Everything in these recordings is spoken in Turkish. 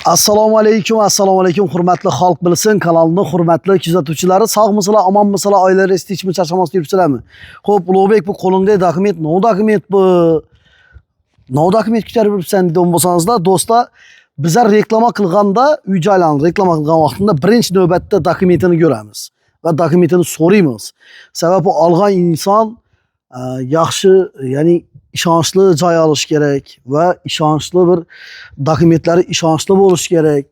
Assalomu alaykum, hurmatli xalq bilsin kanalini hurmatli kuzatuvchilari. Sog'misizlar, omonmisizlar, oilalar tinchmi, charchamasdan yuribsizlarmi? Xo'p, Ulug'bek bu qo'lingda dokument, no dokument bu? No dokument ko'tarib yuribsan degan bo'lsangizlar, do'stlar, bizlar reklama qilganda, uy-joylarni reklama qilgan vaqtida birinchi navbatda dokumentini ko'ramiz va dokumentini so'raymiz. Sababi olgan inson yaxshi, ya'ni ishonchli joy olish kerak va ishonchli bir dokumentlari ishonchli bo'lishi kerak.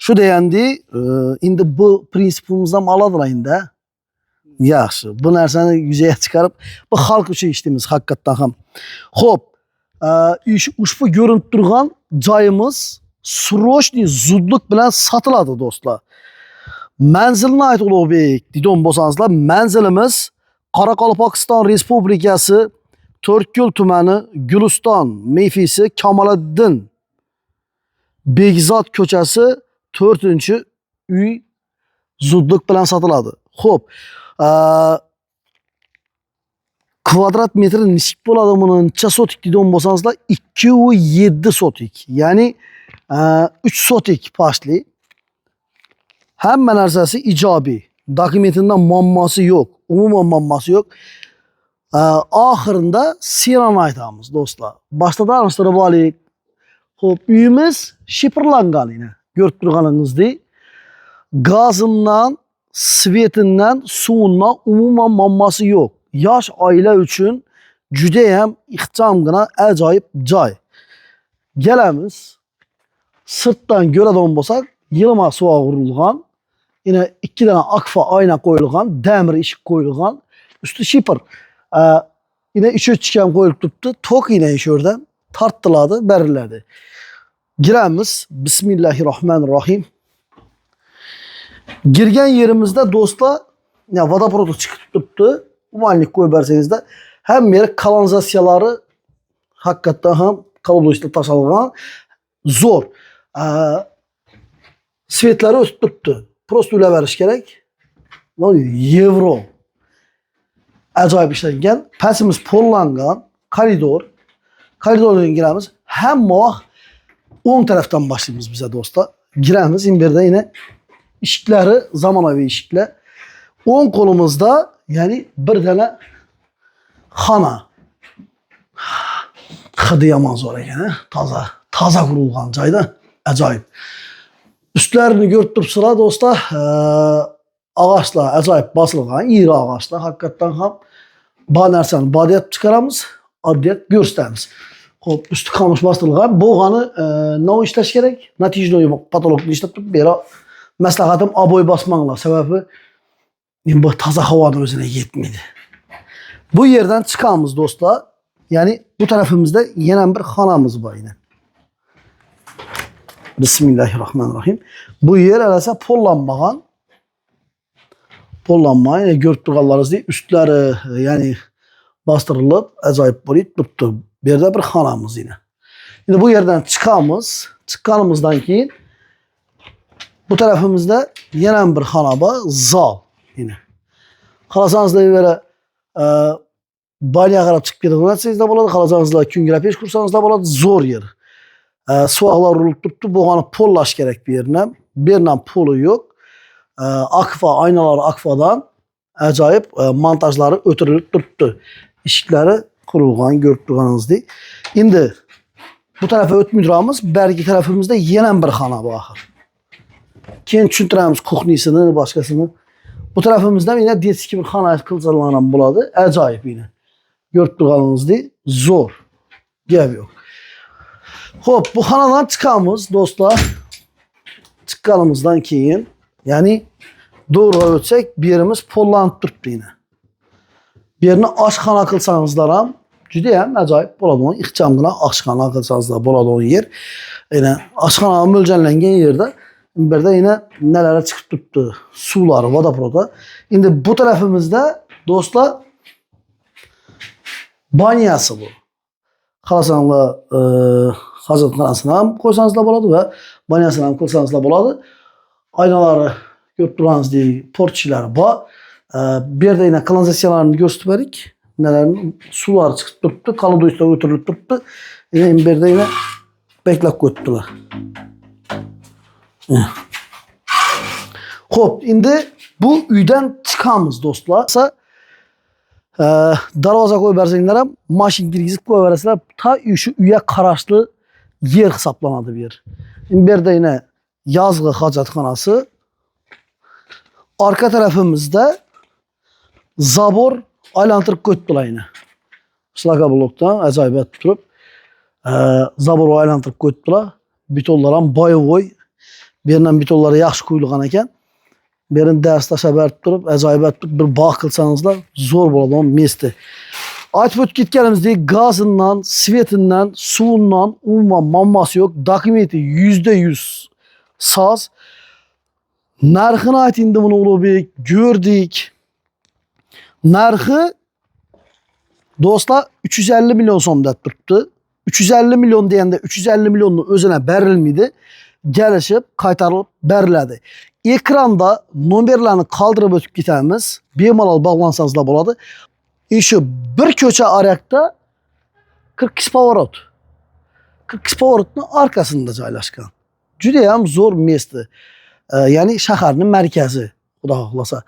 Shu deganda, endi bu prinsipimizdan oladilar endi. Yaxshi. Bu narsani yuzaga chiqarib, bu xalq uchun ishlamiz haqiqatan ham. Xo'p, ushbu ko'rinib turgan joyimiz srochniy zudlik bilan sotiladi do'stlar. Manzilni ayt Ulug'bek degan bo'lsangizlar, manzilimiz Qoraqalpog'iston Respublikasi To'rtko'l tumani Guliston mefisi Kamoliddin Begzod ko'chasi 4-uy zudlik bilan sotiladi. Xo'p, kvadrat metri nechik bo'ladi buni? Necha sotik degan bo'lsangizlar, 2,7 sotik. Ya'ni 3 sotik pastli. Hamma narsasi ijobiy. Dokumentidan muammosi yo'q. Umuman muammosi yo'q. Oxirida sirini aytamiz do'stlar. Boshda tanishtirib olaylik. Xo'p, uyimiz shifrlangan yine. Ko'rib turganingizdek, gazidan, svetidan, suvidan umuman muammosi yo'q. Yosh oila uchun juda ham ixchamgina ajoyib joy. Kelamiz. Sirtdan ko'radigan bo'lsak, yilma suvoq urilgan, yine 2 tane akfa oyna qo'yilgan, demir eshik qo'yilgan, üstü shifr. Yine iç üçgen koyup tuttu. Tok yine iş oradan tarttıladı, beriledi. Giremiz. Bismillahirrahmanirrahim. Girgen yerimizde dostlar, ya vodoprodu çıkıp tuttu. Umanlik koyup verseniz de hem yeri kanalizasyaları hakikaten hem kalabuyusla taşalgan zor. Svetleri ötüp tuttu. Prosto öyle veriş gerek. Euro. Acayip işlengen. Pesimiz pollangan. Koridor. Koridordan giremiz. Hem muah 10 taraftan başlayımız bize dostlar. Giremiz. İmbirde yine işikleri zamanavı işikler. 10 kolumuzda yani bir tane xana. Xıdı yaman zor ekan. Taza kurulgan joyda. Acayip. Üstlerini görüp durupsılar dostlar. Ağaçlar acayip basılgan, iri ağaçlar. Hakikaten ham bu narsani badiyat çıkaramız, adiyat gösterimiz. Hop, üstü kamış bastırılgan. Boğanı ne işleş gerek? Neticede patologlu işletip bir məsləhətim aboy basmaqla. Sebebi bu taza havanın özüne yetmedi. Bu yerden çıkamız dostlar. Yani bu tarafımızda yenen bir xanamız var yine. Bismillahirrahmanirrahim. Bu yer arası pollanmağan. Pollanmayın. Yani görüp durganlarınız değil. Üstleri yani bastırılıp acayip boyut tuttu. Bir de bir xanamız yine. Şimdi bu yerden çıkamız. Çıkanımızdan ki bu tarafımızda yenen bir xana var. Zal yine. Xalasanızda böyle banya qarab çıkıp gidirseniz de boladı. Xalasanızda küngülə peş kursanız da boladı. Zor yer. Suaqlar urulup tuttu. Boğanı pollaş gerek bir yerine. Bir yerine polu yok. Akfa, aynalar akfadan acayip montajları ötürülüp tuttu. İşikleri kurulgan, görüp durganınızdır. Şimdi bu tarafa ötmüdüramiz. Bergi tarafımızda yenen bir xana baxır. Keyin tushuntiramiz kuxnisini, başkasını. Bu tarafımızda yine deski bir xana qilsalanan buladı. Acayip yine. Görüp durganınızdır. Zor. Gap yok. Hop, bu xanadan çıkamız dostlar. Çıqqanımızdan keyin yani doğru ölçek bir yerimiz pollanıp durdu yine. Bir yerini aşxana qılsanızlar ham judayam acayip bo'ladi. Onu ixchamgina aşxana qılsanızlar bo'ladi o yer. Yine aşxana mo'ljallangan yerda bir de yine nelere çıkıp tuttu. Suları, vodoproda. Şimdi bu tarafımızda dostlar banyası bu. Xalasanlar hacatxanasına ham qo'ysanız da bo'ladi va banyasini ham qilsanız da bo'ladi. Aynaları görüp duranız diye portçiler var. Bir yerde yine kanalizasyonlarını gösterdik. Nelerin sular çıkıp tuttu. Kalıduysa götürülüp tuttu. Yine bir de yine beklek götürdüler. Xo'p, endi bu uydan chiqamiz do'stlar. Darvoza qo'yib bersanglar ham mashina kirgizib qo'yib berasizlar. Ta shu uyga qarashli yer hisoblanadi bu yer. Endi bu yerda yine yazgı hojatxonasi. Arka tarafimizda zabor aylantirib qo'yibdilar yine. Slogoblokdan ajoyib turib, zabor aylantirib qo'yibdilar. Betonlar ham boyovoy. Bu yerdan betonlar yaxshi qo'yilgan ekan. Bu yerini dars tashlab berib turib, ajoyib bir bog' qilsangizlar zo'r bo'ladi o mesni. Aytib o'tib ketganimizdek, gazindən, svetindən, suvindən umuman muammosi yo'q. Dokumenti %100 soz. Narxini aytindi buni Ulug'bek, gördük. Narxi do'stlar 350 milyon so'm deb turibdi. 350 milyon deganda 350 milyonni o'zine berilmedi. Gelişip qaytarilib beriladi. Ekranda nomerlerini qoldirib o'tib ketamiz. Bemalol bog'lansangiz da bo'ladi. Şu bir ko'cha arakda 42 pоворот. 42 pоворotning arkasında joylashgan. Juda ham zo'r mesni. Ya'ni shaharning markazi, xudo xohlasa.